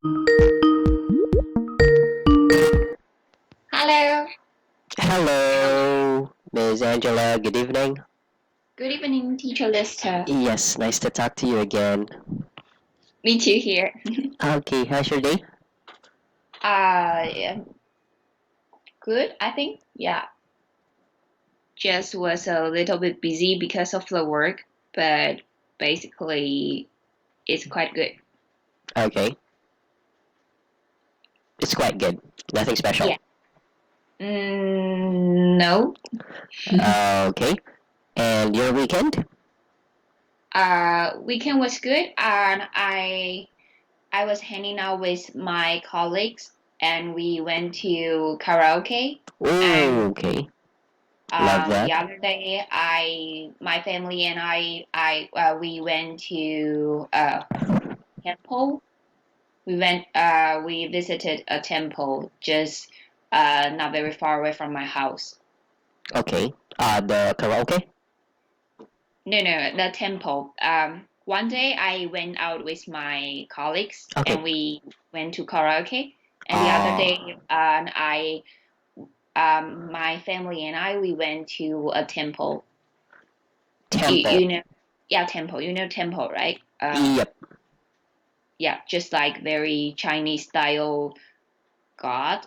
Hello. Hello, Ms. Angela. Good evening. Good evening, Teacher Lister. Yes, nice to talk to you again. Me too here. Okay, how's your day? Yeah, good, I think. Yeah, just was a little bit busy because of the work, but basically it's quite good. Okay, it's quite good. Nothing special. Yeah. No. Okay, and your weekend? Weekend was good, and I was hanging out with my colleagues, and we went to karaoke. And Oh, okay. Love The that. other day, my family and we went to temple. We visited a temple just not very far away from my house. Okay. The karaoke? No, the temple. One day I went out with my colleagues Okay. and we went to karaoke. And the other day, Uh, my family and we went to a temple. temple. You know, yeah, temple. You know temple, right? Yep. Yeah, just like very Chinese style god,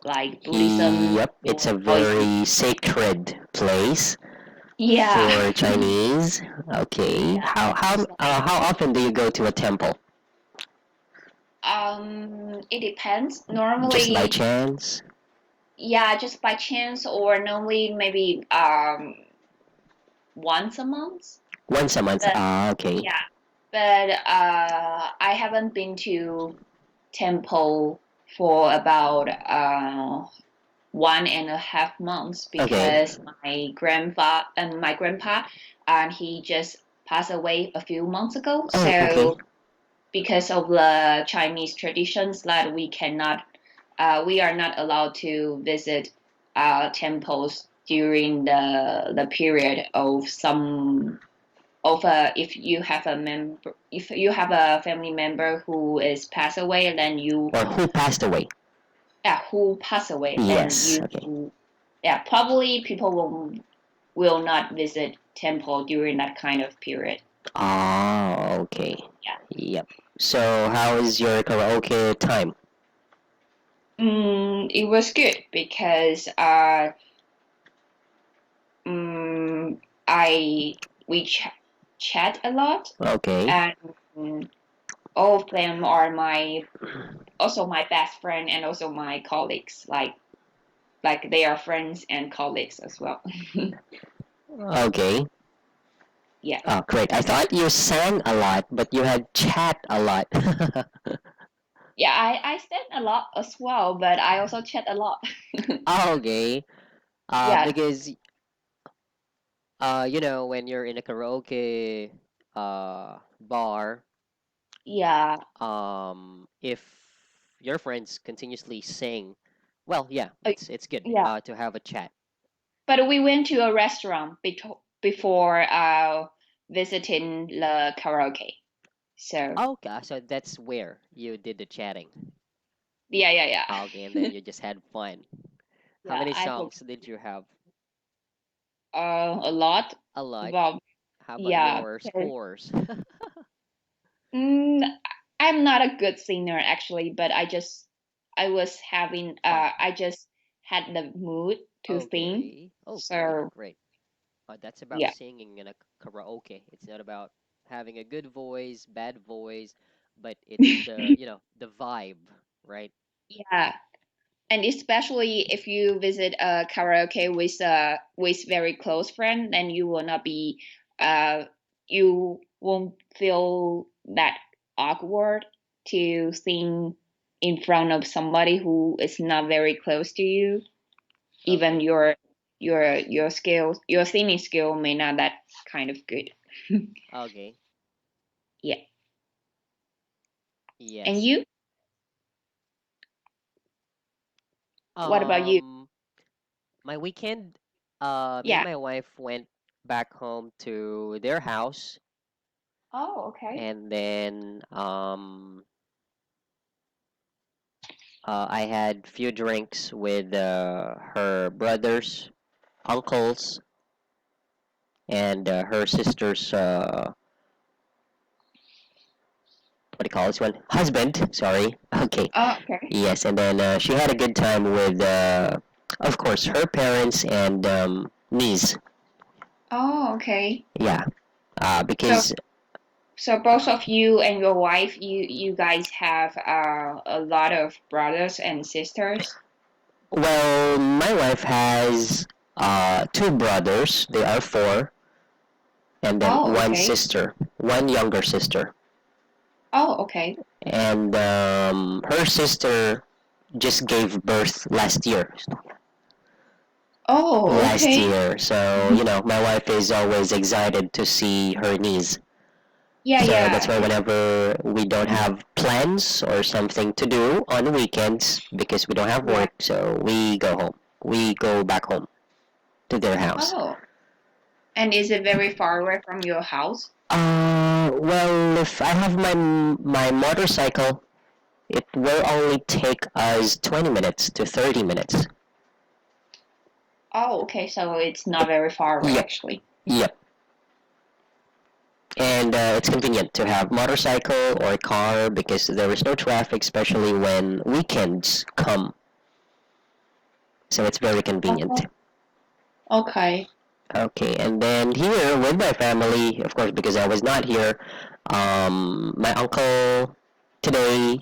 like Buddhism Yep. It's or a Taoism. very sacred place Yeah, for Chinese. Okay. yeah, just like How often do you go to a temple? it depends. Just by Normally, chance? yeah, just by chance, or normally maybe once a month. Once a month. But Ah, okay. yeah, but I haven't been to temple for about 1.5 months Okay. because my grandpa, and he just passed away a few months ago. Oh, okay. So because of the Chinese traditions that we are not allowed to visit temples during the period of some of if you have a family member who is passed away, then you Or who passed away? who pass away, then Yes. you Okay. probably people will not visit temple during that kind of period. Ah, okay. Yeah. Yep. So, how is your karaoke time? It was good because I we chat a lot, Okay. and all of them are my best friend and also my colleagues. Like they are friends and colleagues as well. Okay. Yeah. Oh, great. I thought you sang a lot, but you had chat a lot. Yeah, I stand a lot as well, but I also chat a lot. Okay. Yeah, Because when you're in a karaoke bar, yeah. if your friends continuously sing, well, yeah, Uh, it's good yeah. to have a chat. But we went to a restaurant before visiting the karaoke. So Oh, gosh, so that's where you did the chatting. yeah. Okay, and then you just had fun. How Yeah, many I hope songs did you have? a lot. A lot. Well, How about yeah. your 'Cause, scores? mm, I'm not a good singer actually, but Fun. I just had the mood to sing. Okay. Oh, great, So great. That's about yeah, singing in a karaoke. It's not about having a good voice, bad voice, but it's the vibe, right? yeah. And especially if you visit a karaoke with very close friend, then uh you won't feel that awkward to sing in front of somebody who is not very close to you. Even Okay. your singing skill may not that kind of good. Okay. Yeah. And Yes. you? What about you? Um, my weekend, me and Yeah. my wife went back home to their house, Oh, okay. and then I had few drinks with her brothers, uncles, and her sister's what do you call this one? Husband. Sorry. Okay. Oh, okay. Yes, and then she had a good time with, of course, her parents and niece. Oh, okay. Yeah. So, Because so both of you and your wife, you guys have a lot of brothers and sisters. well, my wife has two brothers. They are four, and then Oh, one okay. sister, one younger sister. Oh, okay. And her sister just gave birth last year. Oh, Last okay. year, so my wife is always excited to see her niece. Yeah, So that's yeah, why whenever we don't have plans or something to do on weekends because we don't have yeah. work, so we go home. We go back home to their house. Oh, and is it very far away from your house? Well, if I have my motorcycle, it will only take us 20 minutes to 30 minutes. Oh, okay. So it's not very far away, Yep, actually. yep. And it's convenient to have motorcycle or car because there is no traffic, especially when weekends come. So it's very convenient. Oh, okay. Okay, and then here with my family, of course, because I was not here, my uncle today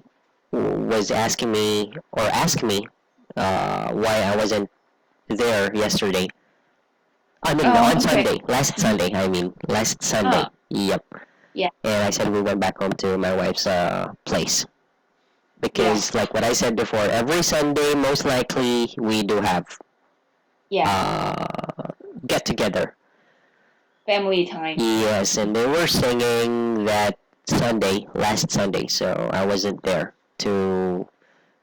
was asking me or asked me why I wasn't there yesterday. I mean, Oh, on okay. Sunday, last Sunday, last Sunday. Yep. Yeah, And I said we went back home to my wife's place. yeah, Because, like what I said before, every Sunday, most likely, we do have yeah. uh, get together. Family time. Yes, and they were singing that Sunday, last Sunday, so I wasn't there to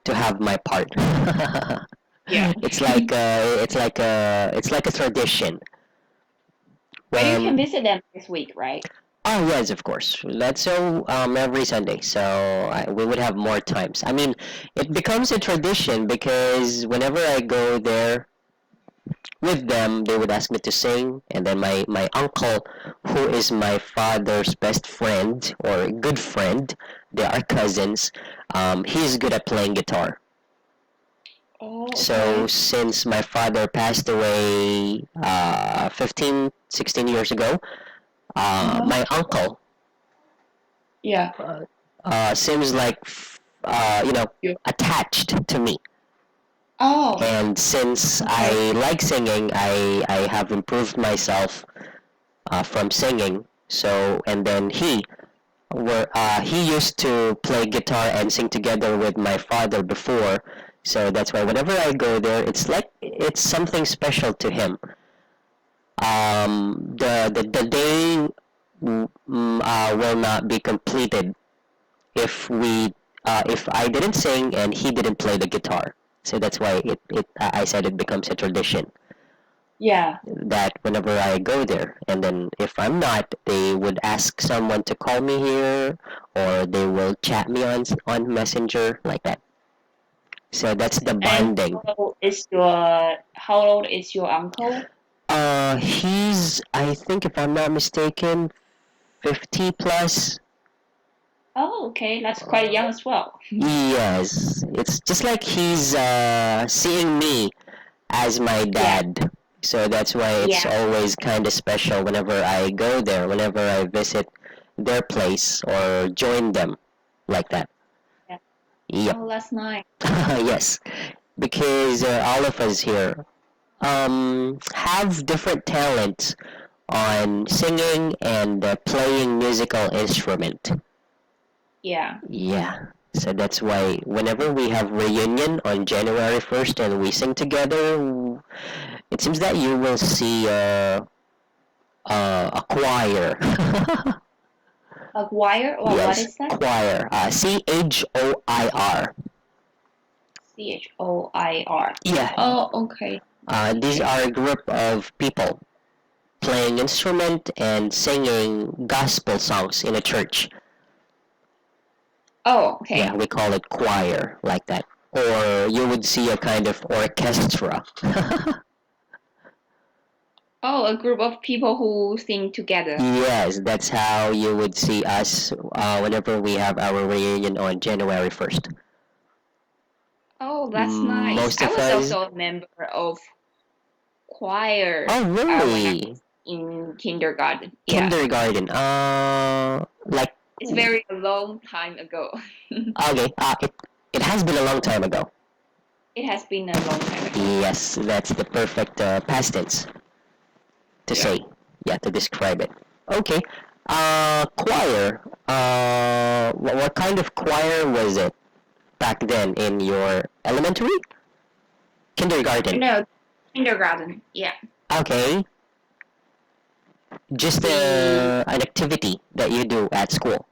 have my part. Yeah. It's like a tradition. But you can When visit them this week, right? Oh yes, of course. That's so every Sunday, so we would have more times. I mean, it becomes a tradition because whenever I go there with them, they would ask me to sing, and then my uncle, who is my father's best friend or good friend, they are cousins. He's good at playing guitar. Oh, So okay. since my father passed away 15, 16 years ago, Uh-huh. my uncle Yeah. seems like You. attached to me. Oh, And since okay. I like singing, I have improved myself from singing. So and then he used to play guitar and sing together with my father before. So that's why whenever I go there, it's like it's something special to him. The day will not be completed if I didn't sing and he didn't play the guitar. So that's why I said it becomes a tradition Yeah. that whenever I go there, and then if I'm not, they would ask someone to call me here, or they will chat me on Messenger like that. So that's the And bonding. how old is your uncle? He's I think if I'm not mistaken, 50 plus. Oh, okay. That's quite young as well. Yes, it's just like he's seeing me as my Yeah. dad. So that's why it's Yeah. always kind of special whenever I go there, whenever I visit their place or join them like that. Yeah. Yep. Oh, that's nice. Yes, because all of us here have different talents on singing and playing musical instrument. Yeah. Yeah. So that's why whenever we have reunion on January 1st and we sing together, it seems that you will see a choir. A choir? Or what Yes, is that? choir. Choir. Choir. Yeah. Oh, okay. These Okay. are a group of people playing instrument and singing gospel songs in a church. Oh, Yeah, okay. we call it choir like that. or you would see a kind of orchestra. Oh, a group of people who sing together. Yes, that's how you would see us whenever we have our reunion on January 1st. Oh, that's nice. Most I of was us. also a member of choir Oh, when I really? was in kindergarten. Yeah, Kindergarten. Like, it's very a long time ago. okay, it has been a long time ago. It has been a long time ago. Yes, that's the perfect past tense to Yeah. say. Yeah, to describe it. Okay. Choir. What kind of choir was it back then in your elementary? Kindergarten. No, kindergarten. Yeah. Okay. Just We an activity that you do at school.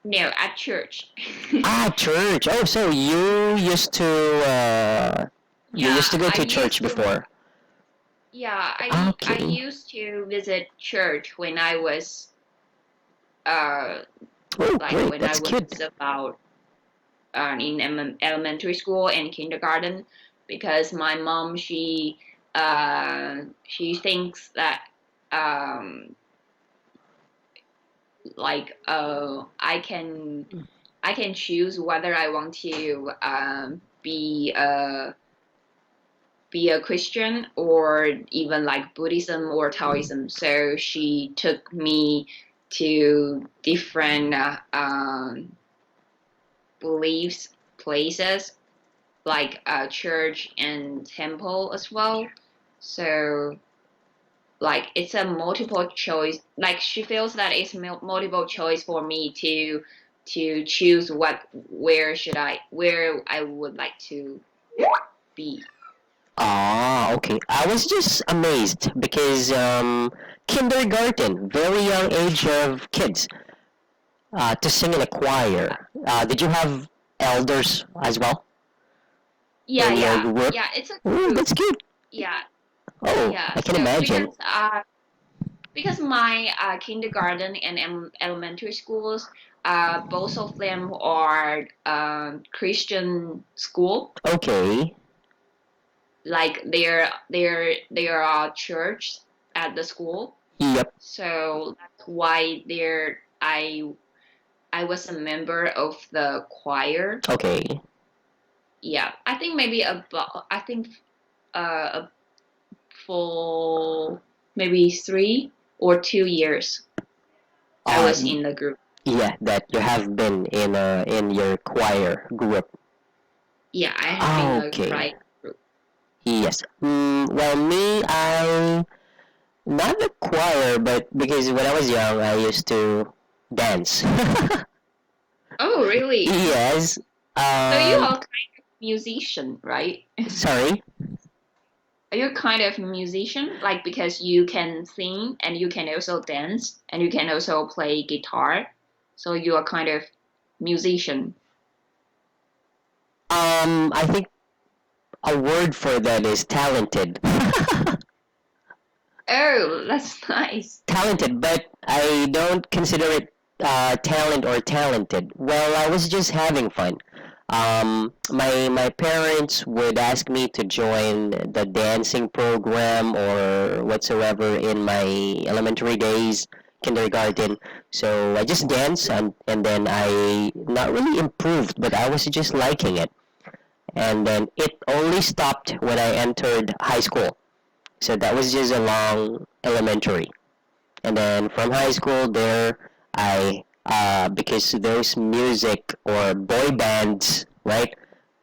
no at church. Ah, church. Oh, so you Yeah, used to go I to church used to. before. Yeah, I Okay. used to visit church when I was uh Oh, like great. when I That's was cute. about in elementary school and kindergarten because my mom she thinks that um like I can choose whether I want to be a Christian or even like Buddhism or Taoism. So she took me to different beliefs places like a church and temple as well. So like it's a multiple choice. Like she feels that it's multiple choice for me to choose where I would like to be. Ah, okay. I was just amazed because kindergarten, very young age of kids, to sing in a choir. Did you have elders as well Yeah, in your yeah, group? yeah. It's a Oh, group. that's cute. Yeah, Oh, yeah. I can So imagine. because my kindergarten and elementary schools, both of them are Christian school. Okay. Like they are church at the school. Yep. So that's why I was a member of the choir. Okay. Yeah, I think maybe about I think uh for maybe 3 or 2 years I Uh, was in the group. yeah, that you have been in your choir group. Yeah, I have been Ah, a okay. cry group. Yes. Well, me, I not the choir, but because when I was young, I used to dance. Oh, really? Yes. So you Um. are kind of musician, right? Sorry. Are you kind of musician? Like because you can sing and you can also dance and you can also play guitar. So you are kind of musician. I think a word for that is talented. Oh, that's nice. Talented, but I don't consider it talent or talented. Well, I was just having fun. My parents would ask me to join the dancing program or whatsoever in my elementary days, kindergarten. So I just danced and then I not really improved, but I was just liking it. And then it only stopped when I entered high school. So that was just a long elementary. And then from high school there, because those music or boy bands, right,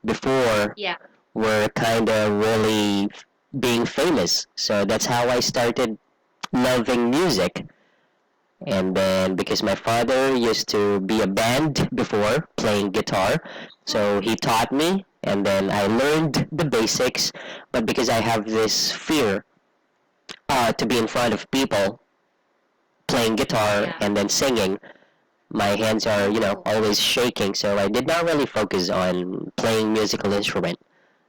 before Yeah. were kind of really being famous. So that's how I started loving music. And then because my father used to be a band before playing guitar, so he taught me and then I learned the basics. But because I have this fear to be in front of people playing guitar Yeah. and then singing, my hands are, Oh. always shaking, so I did not really focus on playing musical instrument.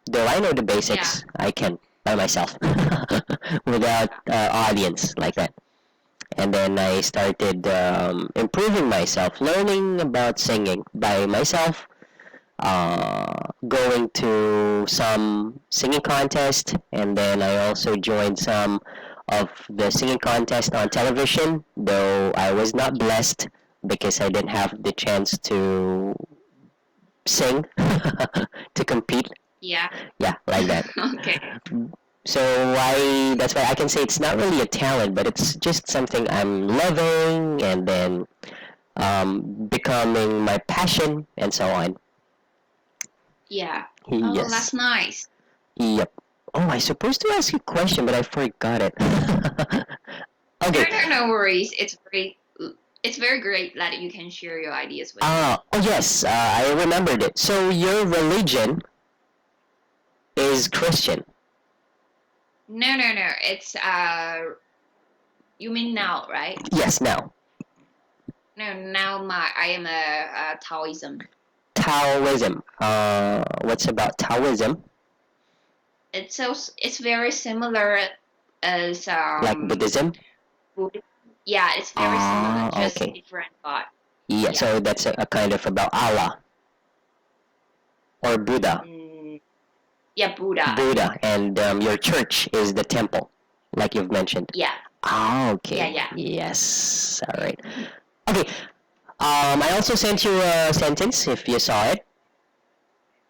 Though I know the Yeah. basics, I can by myself without audience like that. And then I started improving myself, learning about singing by myself, going to some singing contest, and then I also joined some of the singing contest on television, though I was not blessed because I didn't have the chance to sing to compete. Yeah. Yeah, like that. Okay. So that's why I can say it's not really a talent, but it's just something I'm loving and then becoming my passion and so on. Yeah. Oh, Yes. that's nice. Yep. Oh, I supposed to ask you a question, but I forgot it. Okay. No worries. It's very great that you can share your ideas with me. Oh yes, I remembered it. So your religion is Christian. No. It's you mean now, right? Yes, now. No, now I am a Taoism. Taoism. What's about Taoism? It's very similar as Like Buddhism? Buddhism. Yeah, it's very similar, just okay. different God. Yeah, Yeah. so that's a kind of about Allah or Buddha. Yeah, Buddha. Buddha, and your church is the temple, like you've mentioned. Yeah. Okay. Yeah. Yes. All right. Okay. I also sent you a sentence if you saw it.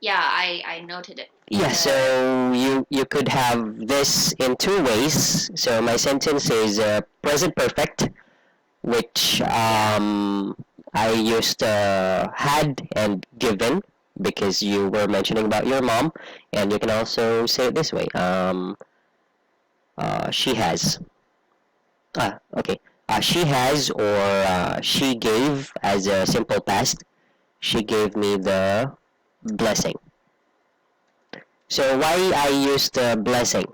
Yeah, I noted it. Yeah, so you could have this in two ways. So my sentence is present perfect, which I used had and given because you were mentioning about your mom, and you can also say it this way. She has. Okay. She has or she gave as a simple past. She gave me the blessing. So why I used blessing?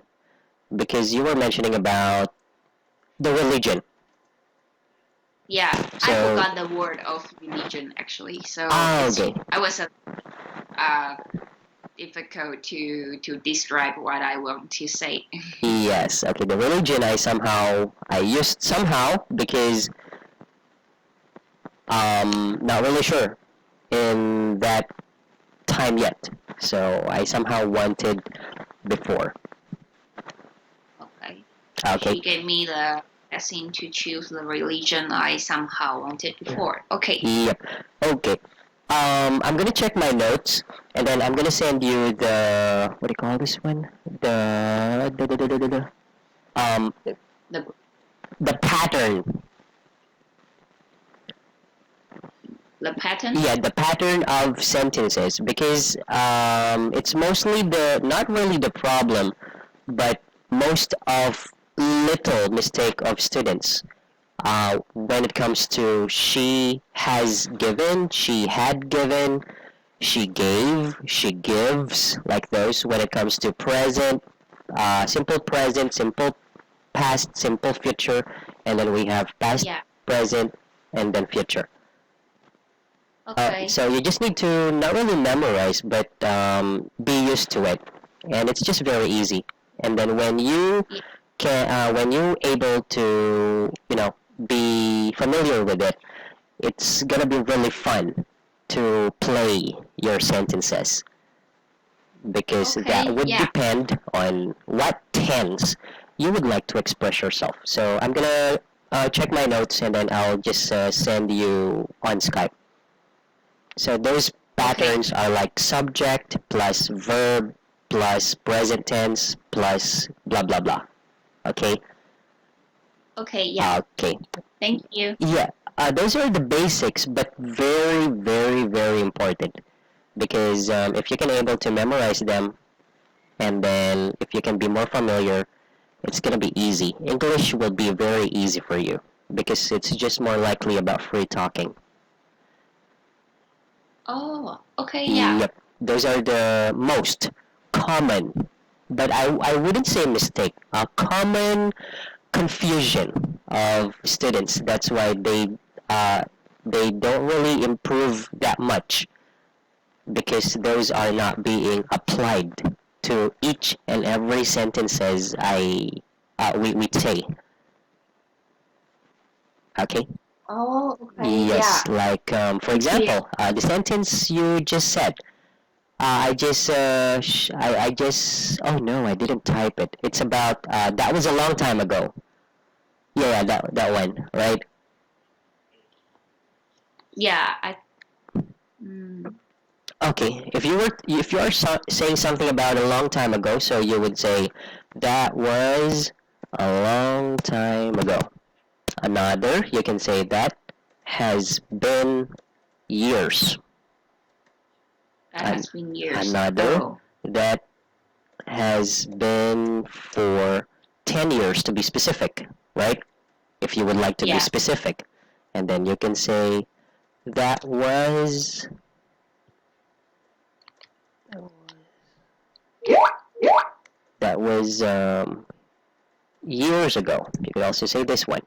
Because you were mentioning about the religion. Yeah, So, I forgot the word of religion actually. So okay. I was difficult to describe what I want to say. Yes. Okay. The religion I used somehow because not really sure in that time yet. So I somehow wanted before. Okay. Okay. She gave me the blessing to choose the religion I somehow wanted before. Okay. Yep. Okay. I'm gonna check my notes, and then I'm gonna send you the what do you call this one? Um The the pattern. the pattern. Yeah, the pattern of sentences because it's mostly the not really the problem, but most of little mistake of students. When it comes to she has given, she had given, she gave, she gives, like those. When it comes to simple present, simple past, simple future, and then we have past, Yeah. present, and then future. Okay. So you just need to not really memorize, but be used to it, and it's just very easy. And then when you able to, be familiar with it, it's gonna be really fun to play your sentences because that would depend on what tense you would like to express yourself. So I'm gonna check my notes and then I'll just send you on Skype. So those patterns are like subject plus verb plus present tense plus blah blah blah. Okay? Okay, yeah. Okay. Thank you. Yeah. Those are the basics, but very, very, very important. Because if you can able to memorize them, and then if you can be more familiar, it's gonna be easy. English will be very easy for you because it's just more likely about free talking. Oh, okay, yeah. Yep. Those are the most common, but I wouldn't say mistake. A common confusion of students. That's why they don't really improve that much because those are not being applied to each and every sentences we say. Okay. Oh, okay, Yes, yeah. like for example, the sentence you just said. I just. Oh no, I didn't type it. It's about. That was a long time ago. Yeah, that one, right? Yeah, mm, Okay. If you are saying something about a long time ago, so you would say that was a long time ago. Another, you can say that has been years. that An- has been years. Another, Oh, that has been for 10 years to be specific, right? If you would like to be yeah. specific. And then you can say that was that was years ago. You could also say this one.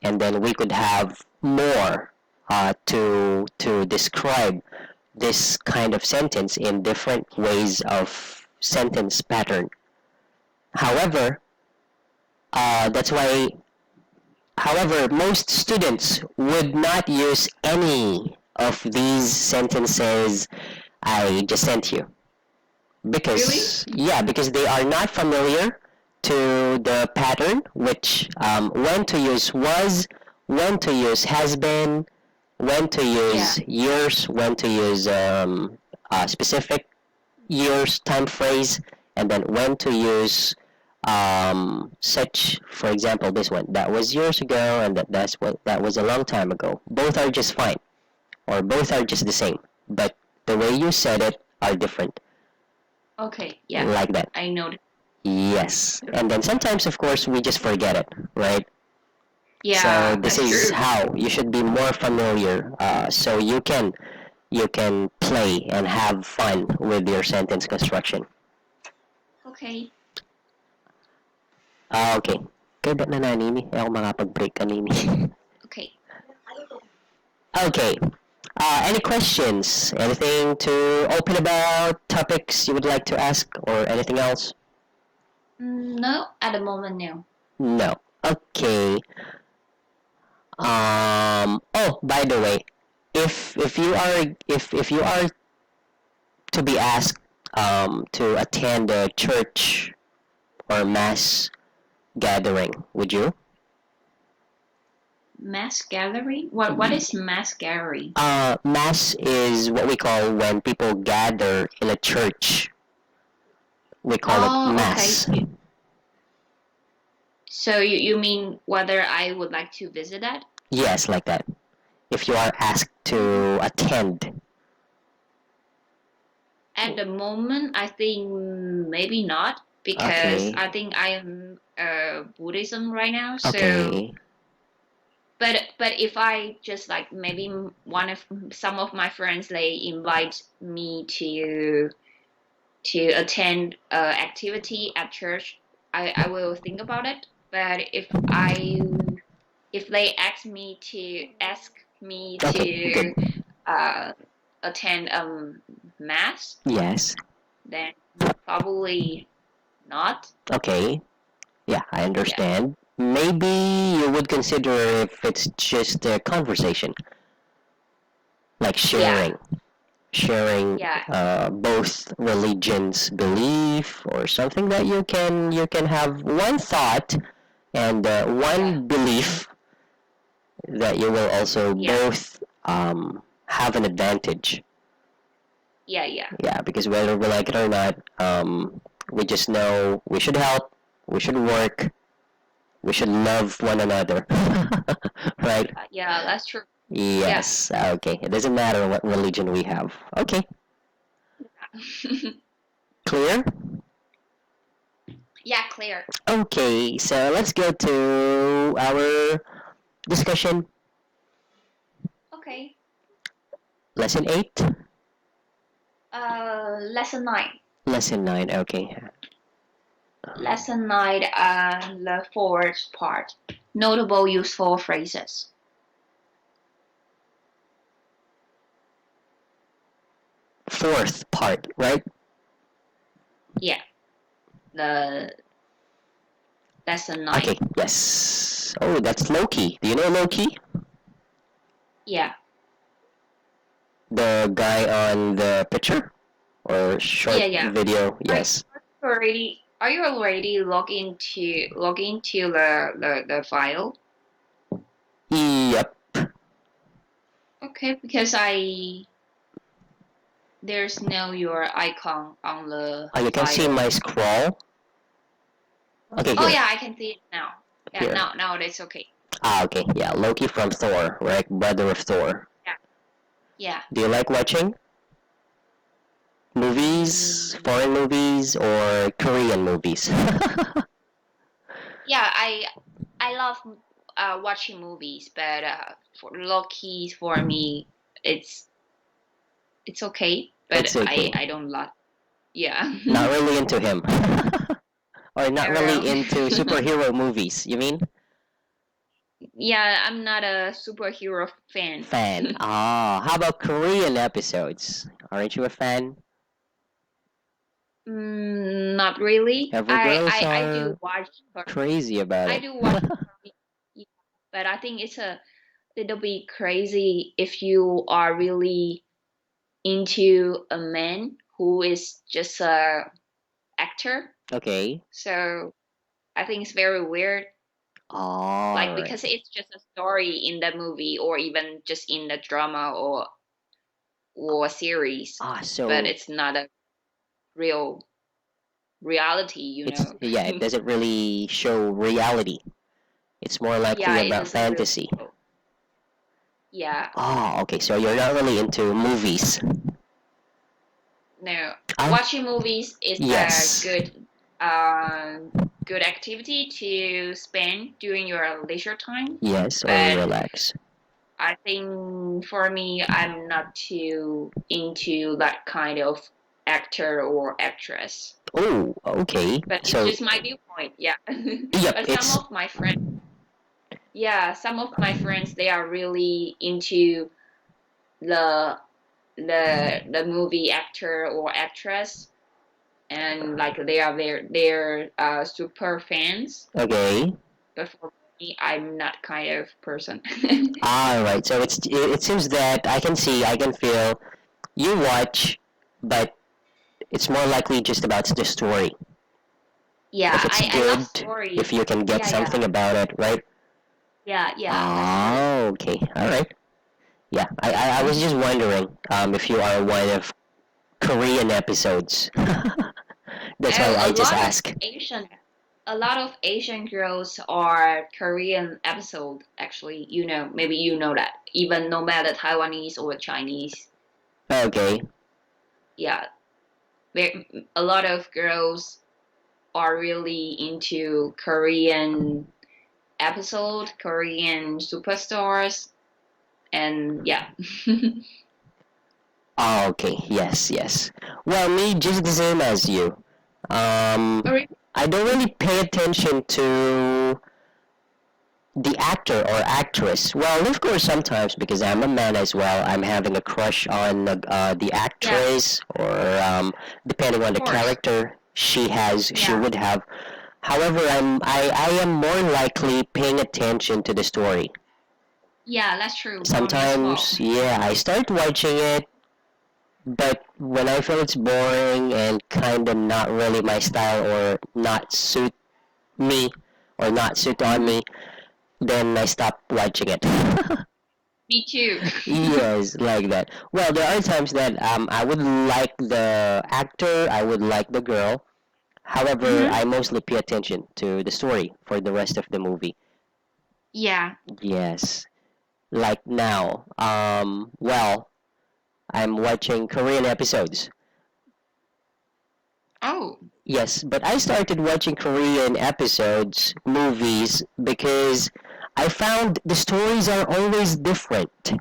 And then we could have more to describe this kind of sentence in different ways of sentence pattern. However, that's why. However, most students would not use any of these sentences I just sent you Really? because they are not familiar to the pattern, which when to use was, when to use has been, when to use years, when to use specific years time phrase, and then when to use such, for example, this one that was years ago, and that was a long time ago. Both are just fine, or both are just the same, but the way you said it are different, Okay, yeah. like that. I know. Yes, and then sometimes, of course, we just forget it, right? So Yeah, this that's is true. how you should be more familiar, so you can play and have fun with your sentence construction. Okay. Okay. Kaya na nanini. Ayaw makapag-break kanini. Okay. Okay. Any questions? Anything to open about? Topics you would like to ask or anything else? No, at the moment, no. No. Okay. Oh, by the way, if you are to be asked to attend a church or mass gathering, would you? Mass gallery? What is mass gallery? Mass is what we call when people gather in a church. We call it Oh, okay. mass. So you mean whether I would like to visit that? Yes, like that. If you are asked to attend. At the moment, I think maybe not because Okay. I think I am Buddhism right now. So, Okay. but if I just like maybe some of my friends they invite me to attend activity at church, I will think about it. But if they ask me Okay, to good. uh, attend mass, Yes. then probably not. Okay. Yeah, I Yeah, understand. Maybe you would consider if it's just a conversation, like yeah, sharing yeah, both religions belief or something that you can have one thought and yeah, one belief that you will also yeah, both have an advantage. yeah. Yeah, because whether we like it or not, we just know we should help, we should work, we should love one another. Right? Yeah, that's true. Yeah. Yes. Okay. It doesn't matter what religion we have. Okay. Clear? Yeah, clear. Okay. So let's go to our discussion. Okay. Lesson 8? Lesson 9. Lesson 9. Okay. Lesson 9, the fourth part. Notable useful phrases. Fourth part, right? Yeah, the lesson 9. Okay. Yes. Oh, that's Loki. Do you know Loki? Yeah. The guy on the picture or short Yeah. video? Are Yes. are you already log into the file? Yep. Okay, because there's no your icon on the Oh, you can see file. my scroll. Okay, Oh here. yeah, I can see it now. Yeah, Here. now it's okay. Ah, okay. Yeah, Loki from Thor, right? Brother of Thor. Yeah. Do you like watching movies, Mm, foreign movies, or Korean movies? yeah, I love watching movies, but for Loki for me it's okay, but It's okay. I don't like. Yeah. Not really into him. Or not really into No. superhero movies, you mean? Yeah, I'm not a superhero fan. Fan. Ah, how about Korean episodes? Aren't you a fan? Not really. Every girls I do are watch crazy about I it. do watch Korean, yeah, but I think it's a little bit crazy if you are really into a man who is just a actor. Okay. So I think it's very weird, like Alright. because it's just a story in the movie or even just in the drama or series, Ah, but so it's not a real reality, you it's, know. yeah, it doesn't really show reality. It's more likely Yeah, it about doesn't really fantasy. show. Yeah, Oh, okay, so you're not really into movies. no. Oh, Watching movies is a yes. uh, good activity to spend during your leisure time, Yes, or but relax. I think for me, I'm not too into that kind of actor or actress. Oh, okay. But it's So, just my viewpoint, yeah. yep, But it's some of my friends, they are really into the the movie actor or actress, and like they're super fans. okay. But for me, I'm not kind of person. All right. So it seems that I can feel you watch, but it's more likely just about the story. Yeah, If it's I love good, stories. if you can get Yeah. something about it, right? Yeah, that's true. Oh, okay. All right. Yeah, I was just wondering if you are one of Korean episodes. That's why Oh, I just ask. A lot of Asian girls are Korean episode, actually. You know, maybe you know that. Even no matter Taiwanese or Chinese. Okay. Yeah, a lot of girls are really into Korean episode, Korean superstars, and yeah. Oh, okay. Yes, yes. Well, me just the same as you. Um, Or- I don't really pay attention to the actor or actress. Well, of course, sometimes because I'm a man as well, I'm having a crush on the yeah, actress, or depending on of the course. character she Yeah, would have. However, I am more likely paying attention to the story. yeah, that's true for me as well. Sometimes, yeah, I start watching it, but when I feel it's boring and kind of not really my style or not suit me or not suit on Hmm. me, then I stop watching it. Me too. Yes, like that. Well, there are times that I would like the actor, I would like the girl. However, Hmm. I mostly pay attention to the story for the rest of the movie. Yeah. Yes. Like now, well, I'm watching Korean episodes. Oh, Yes, but I started watching Korean episodes, movies, because I found the stories are always different.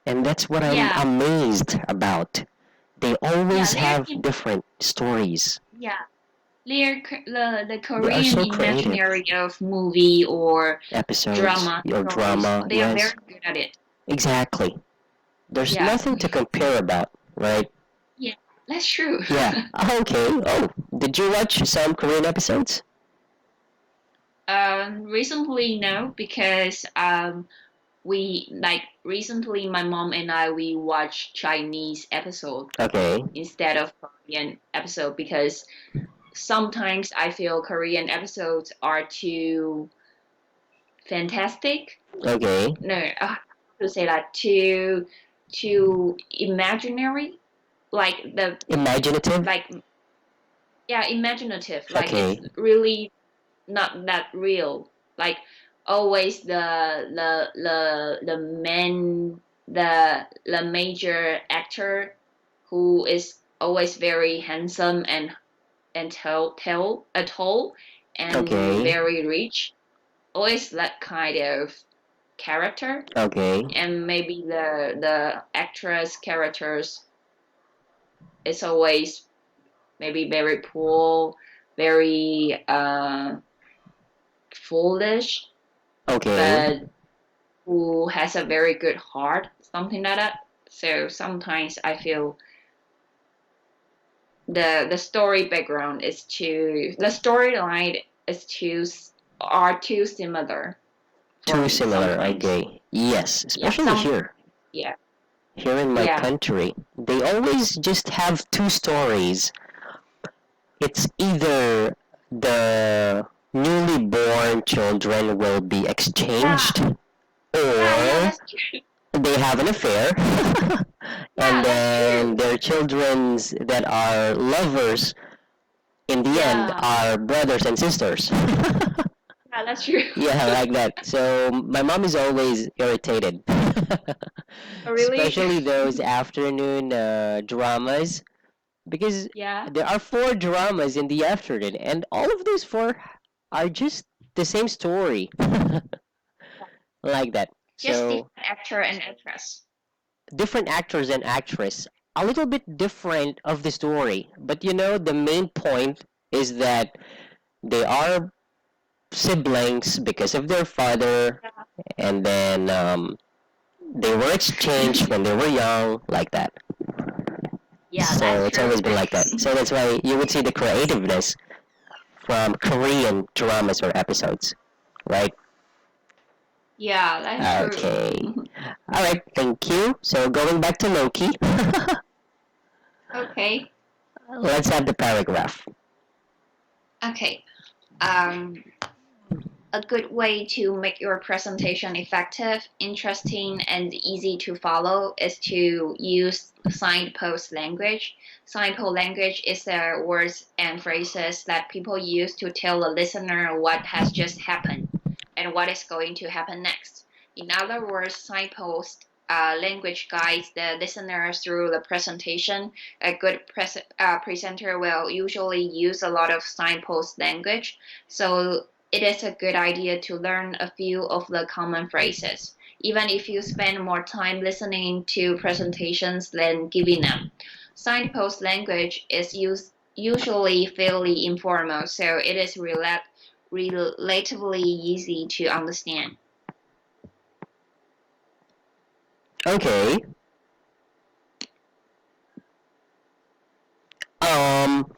And that's what I'm yeah. amazed about. They Yeah, always have different stories. yeah. The They are Korean so creative. imaginary of movie or Episodes drama or stories, drama, they are yes. very good at it. Exactly. There's Yeah. nothing to compare about, right? Yeah, that's true. Yeah. Okay. Oh, did you watch some Korean episodes? Recently, no, because we like recently my mom and I we watched Chinese episode Okay. instead of Korean episode because sometimes I feel Korean episodes are too fantastic. Okay. No, how to say that too imaginary. Like the Imaginative. like yeah, imaginative. Like it's Okay. really not that real. Like always the man the major actor who is always very handsome and tall and Okay. very rich. Always that kind of character. Okay. And maybe the actress characters is always maybe very poor, very foolish, Okay. but who has a very good heart, something like that. So sometimes I feel the story background is too the storyline is too are too similar for Too me similar. sometimes. Okay. Yes, Yeah, especially here. yeah, Here in my yeah, country, they always just have two stories. It's either the newly born children will be yeah, exchanged yeah. or That's true. they have an affair and Yeah, that's then true. their children's that are lovers in the end Yeah, are brothers and sisters. yeah, that's true. Yeah, like that. So my mom is always irritated. Oh, really? Especially those afternoon dramas because Yeah, there are four dramas in the afternoon and all of those four are just the same story. Like that. just different So actor and actress. different actors and actress, a little bit different of the story, but you know the main point is that they are siblings because of their father, and then they were exchanged when they were young, like that. Yeah, So that's it's always true. been like that. So that's why you would see the creativeness from Korean dramas or episodes, right? Yeah, that's true. Okay. All right. Thank you. So going back to Loki, Okay. let's have the paragraph. Okay. Um, a good way to make your presentation effective, interesting, and easy to follow is to use signpost language. Signpost language is the words and phrases that people use to tell the listener what has just happened and what is going to happen next. In other words, signpost language guides the listener through the presentation. A good presenter will usually use a lot of signpost language. So it is a good idea to learn a few of the common phrases, even if you spend more time listening to presentations than giving them. Signpost language is usually fairly informal, so it is relatively easy to understand. Okay. Um,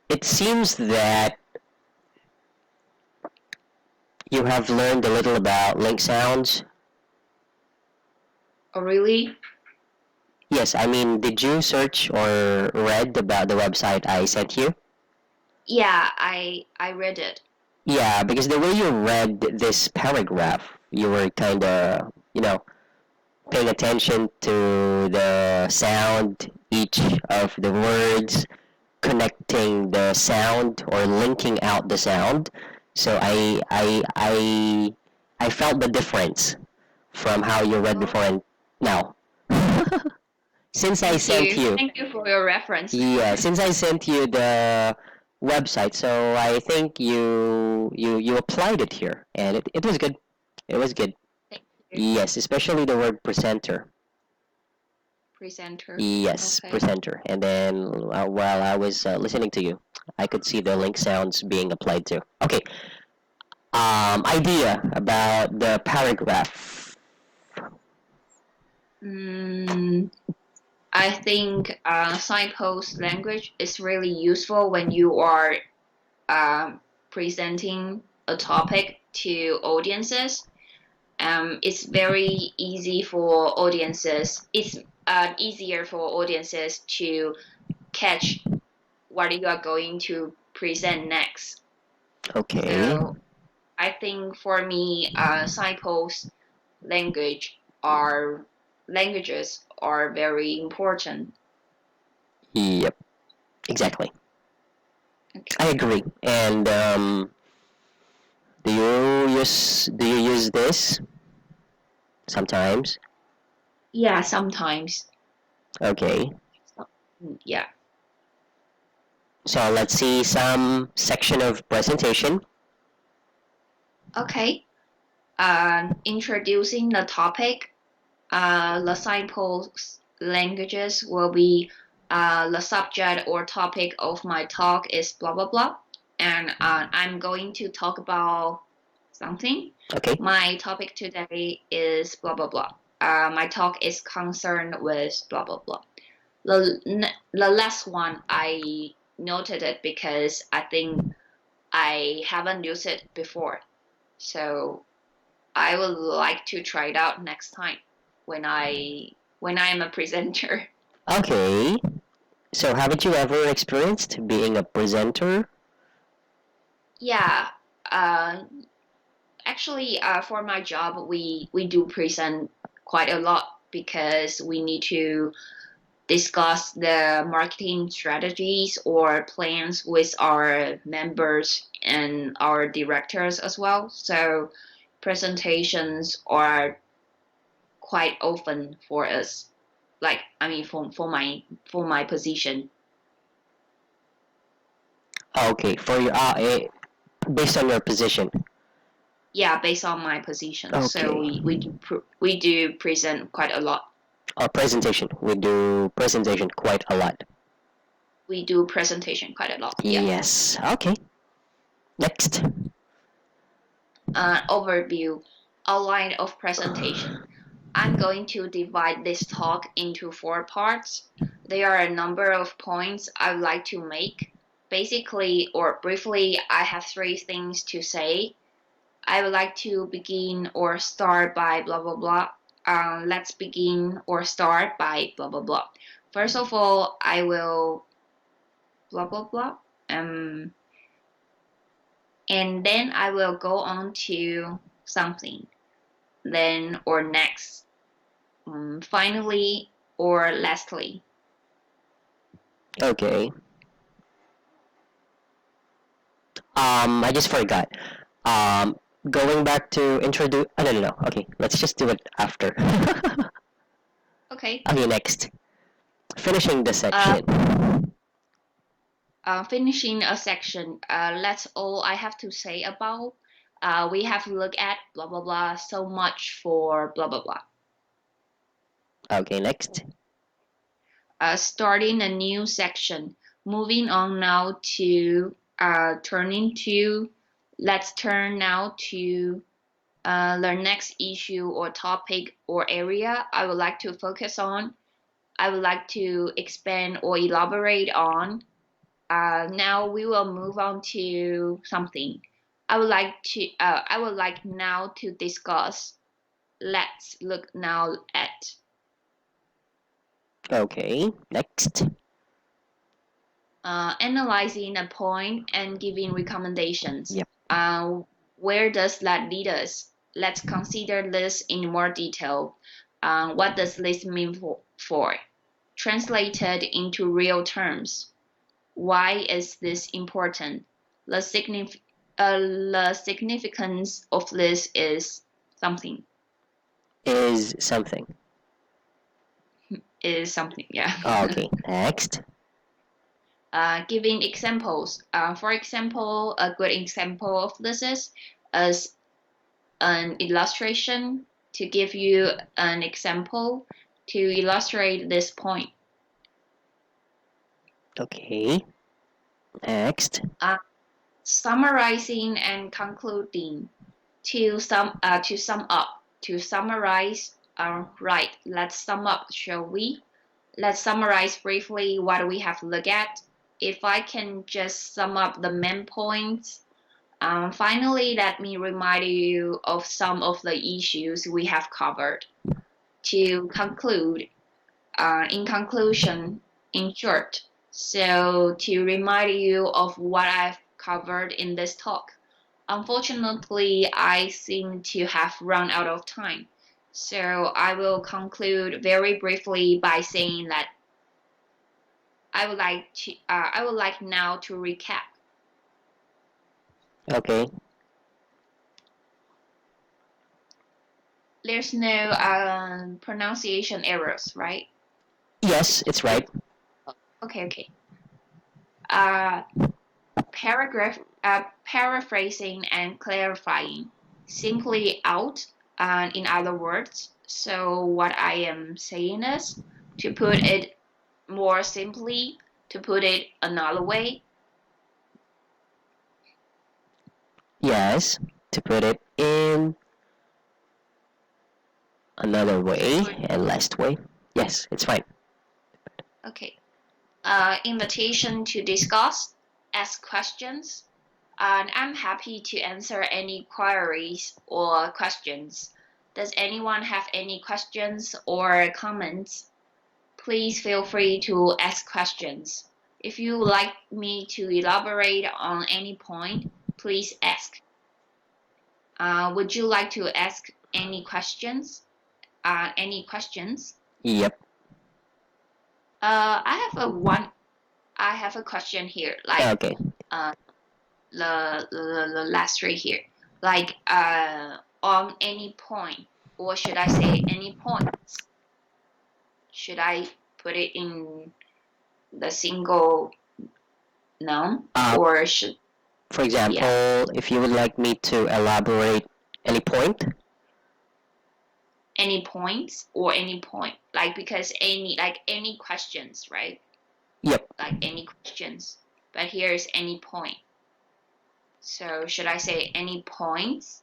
it seems that you have learned a little about link sounds. Oh, really? Yes, I mean, did you search or read about the website I sent you? Yeah, I read it. Yeah, because the way you read this paragraph, you were kind of, paying attention to the sound, each of the words, connecting the sound or linking out the sound. So I felt the difference from how you read Oh, before and now. Since I thank sent you. you, Thank you for your reference. yeah, since I sent you the website, so I think you applied it here, and it was good. It was good. Thank you, Yes, especially the word presenter. presenter. Yes, Okay. presenter. And then while I was listening to you, I could see the link sounds being applied to. Okay. Idea about the paragraph. Mm, I think signpost language is really useful when you are presenting a topic to audiences. it's very easy for audiences. It's easier for audiences to catch what you are going to present next. Okay. So I think for me, signpost languages are very important. Yep. Exactly. Okay. I agree. And do you use this sometimes? Yeah, sometimes. Okay. Yeah. So let's see some section of presentation. Okay. Introducing the topic. The signpost languages will be the subject or topic of my talk is blah blah blah, and I'm going to talk about something. Okay. My topic today is blah blah blah. My talk is concerned with blah blah blah. The last one I noted it because I think I haven't used it before, so I would like to try it out next time when I am a presenter. Okay. So haven't you ever experienced being a presenter? Yeah, actually, for my job, we do present quite a lot because we need to discuss the marketing strategies or plans with our members and our directors as well. So presentations are quite often for us. Like I mean, for my position. Okay, for your based on your position. Yeah, based on my position. Okay. So we do present quite a lot. Presentation. We do presentation quite a lot. We do presentation quite a lot. Yeah. Yes. Okay. Next. Overview, outline of presentation. I'm going to divide this talk into 4 parts. There are a number of points I would like to make. Basically or briefly, I have 3 things to say. I would like to begin or start by blah blah blah. Let's begin or start by blah blah blah. First of all, I will blah blah blah. And then I will go on to something. Then or next. Finally or lastly. Okay. I just forgot. Going back to introduce. Oh, no, no, no. Okay, let's just do it after. Okay. Okay, next. Finishing the section. Finishing a section. That's all I have to say about. We have to look at blah blah blah. So much for blah blah blah. Okay, next. Starting a new section. Moving on now to let's turn now to the next issue or topic or area I would like to focus on. I would like to expand or elaborate on. Now we will move on to something. I would like now to discuss. Let's look now at. Okay, next. Analyzing a point and giving recommendations. Yep. Where does that lead us? Let's consider this in more detail. What does this mean for? Translated into real terms. Why is this important? The significance of this is something. Is something. Is something, yeah. Okay, next. Giving examples. For example, a good example of this is as an illustration to give you an example to illustrate this point. Okay. Next. Summarizing and concluding. To sum up. To summarize. Right. Let's sum up, shall we? Let's summarize briefly what we have looked at. If I can just sum up the main points, Finally, let me remind you of some of the issues we have covered. To conclude, in conclusion, in short, so to remind you of what I've covered in this talk, unfortunately, I seem to have run out of time. So I will conclude very briefly by saying that I would like now to recap. Okay. There's no pronunciation errors, right? Yes, it's right. Okay. Paraphrasing and clarifying. Simply out, in other words. So what I am saying is, to put it more simply, to put it another way, Yes, to put it in another way and last way. Yes, it's fine. okay. Invitation to discuss, ask questions, and I'm happy to answer any queries or questions. Does anyone have any questions or comments? Please feel free to ask questions. If you would like me to elaborate on any point, please ask. Would you like to ask any questions? Any questions? Yep. I have a question here. Like Okay. the last three here. Like on any point, or should I say any points? Should I put it in the single noun, or should For example, if you would like me to elaborate any point. any points or any point? Like because any questions, right? Yep. Like any questions. But here is any point. So should I say any points?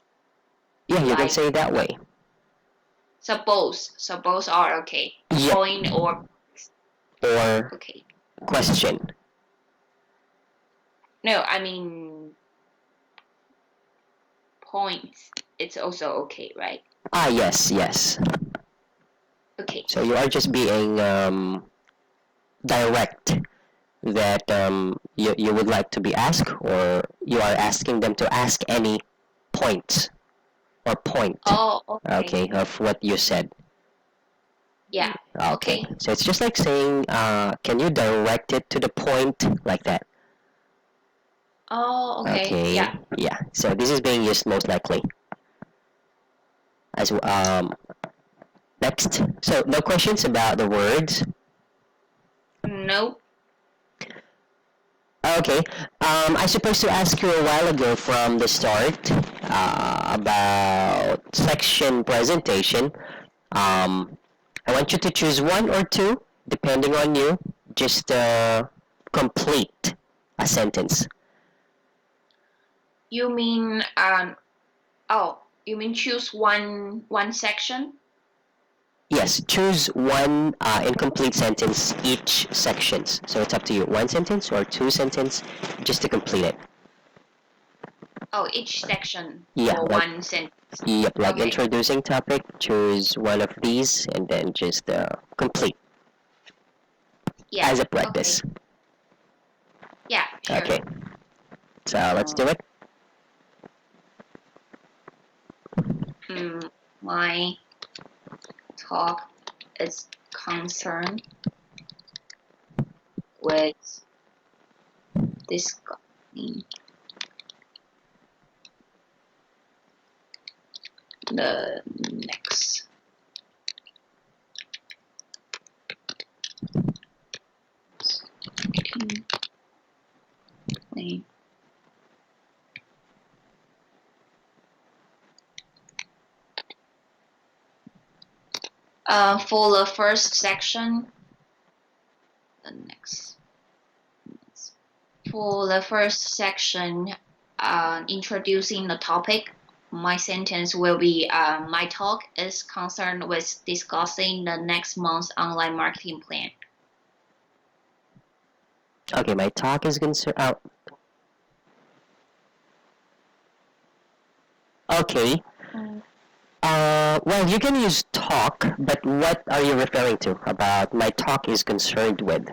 Yeah, you can Like- say it that way. So both are okay. Yep. Point or okay. Question. No, I mean points. It's also okay, right? Yes. Okay. So you are just being direct that you would like to be asked, or you are asking them to ask any points or point. Oh, okay. Of what you said. Yeah. Okay. So it's just like saying, can you direct it to the point, like that? Oh, okay. Yeah. So this is being used most likely as next. So no questions about the words. Nope. Okay. I supposed to ask you a while ago from the start about section presentation. I want you to choose one or two, depending on you. Just complete a sentence. You mean you mean choose one section? Yes, choose one incomplete sentence each sections. So it's up to you. One sentence or two sentence, just to complete it. Oh, each section Yeah, or like- one sentence. Yep, like Okay. introducing topic, choose one of these, and then just complete Yeah. as a practice. Okay. Yeah, sure. Okay. So let's do it. My talk is concerned with discussing the next name. For the first section, the next. For the first section, introducing the topic, my sentence will be, my talk is concerned with discussing the next month's online marketing plan. Okay, my talk is concerned. Okay. Mm. Well, you can use talk, but what are you referring to about my talk is concerned with?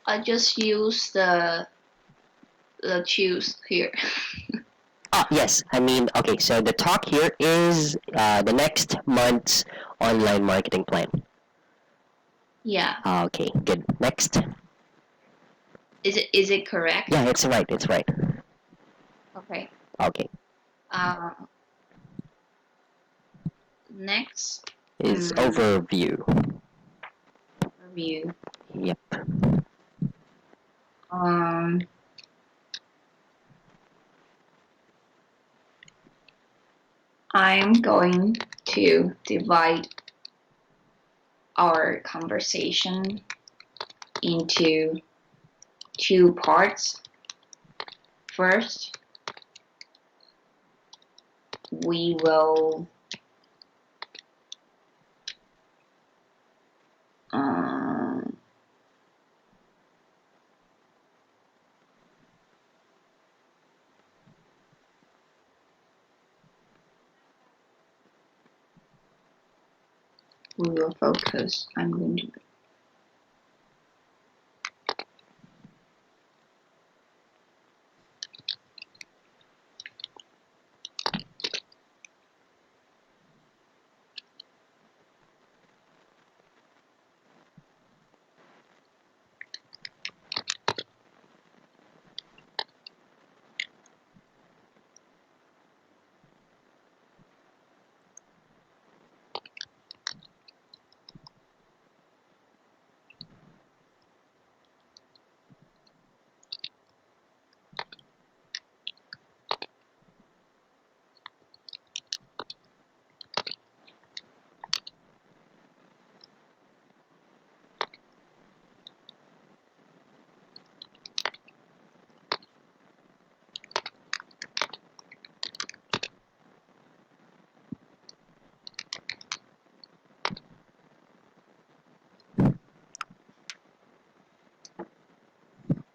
I just use the choose here. Ah, yes. I mean, okay, so the talk here is the next month's online marketing plan. Yeah. Okay, good. Next. Is it correct? Yeah, it's right. It's right. Okay. Okay. Uh, Next. Is overview. Review. Yep. Um. I'm going to divide our conversation into two parts. First, we will um, focus. I'm going to.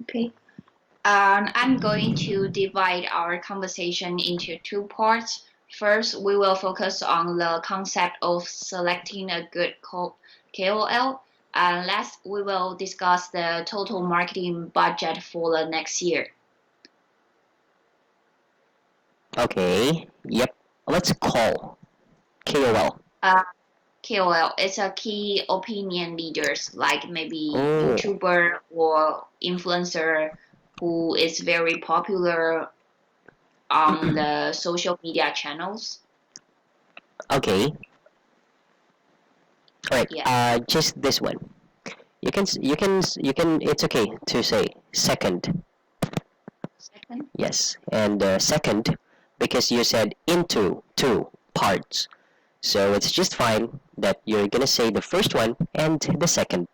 Okay. I'm going to divide our conversation into two parts. First, we will focus on the concept of selecting a good KOL. And last, we will discuss the total marketing budget for the next year. Okay. Yep. Let's call KOL. KOL is a key opinion leaders, like maybe Oh. YouTuber or influencer who is very popular on the social media channels. Okay. All right. Yeah. Just this one. You can. It's okay to say second. Second. Yes, and second, because you said into two parts, so it's just fine that you're gonna say the first one and the second.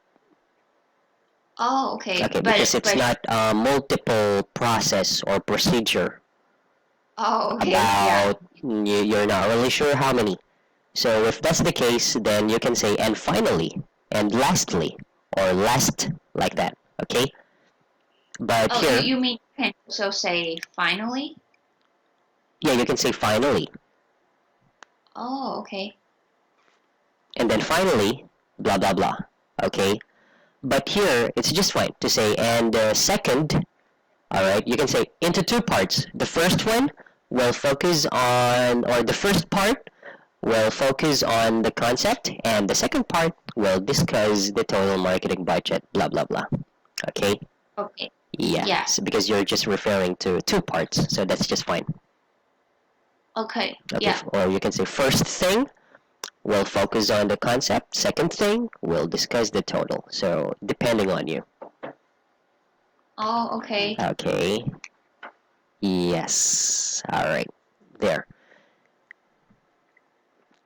Oh, okay. Okay, because it's But not a multiple process or procedure oh, okay. Yeah. about you're not really sure how many. So if that's the case, then you can say and finally and lastly or last like that. Okay, but Oh, here, you mean you can also say finally? yeah, you can say finally Oh, okay. and then finally blah blah blah. Okay, but here it's just fine to say and second. All right, you can say into two parts. The first one will focus on, or the first part will focus on the concept, and the second part will discuss the total marketing budget, blah blah blah. Okay. Okay. Yeah, Yeah. so because you're just referring to two parts, so that's just fine. Okay. Okay, Yeah. or you can say first thing will focus on the concept, second thing will discuss the total. So depending on you. Oh, okay. Okay. Yes. All right. There.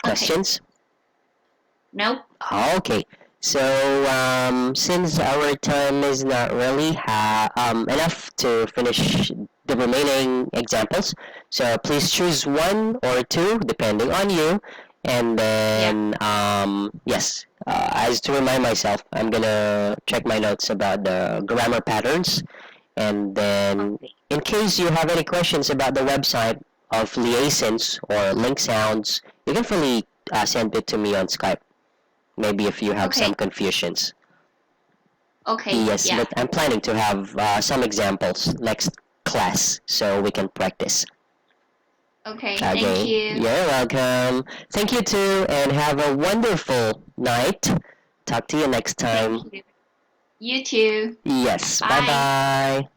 Questions? Nope. Okay. So since our time is not really enough to finish the remaining examples, so please choose one or two depending on you, and then yes, as to remind myself, I'm gonna check my notes about the grammar patterns, And then, Okay. in case you have any questions about the website of Liaisons or Link Sounds, you can fully send it to me on Skype. Maybe if you have Okay. some confusions. Okay. Yes, Yeah. but I'm planning to have some examples next class so we can practice. Okay. Thank Okay, you. you're welcome. Thank you too, and have a wonderful night. Talk to you next time. Thank you. You too. Yes, bye Bye. bye.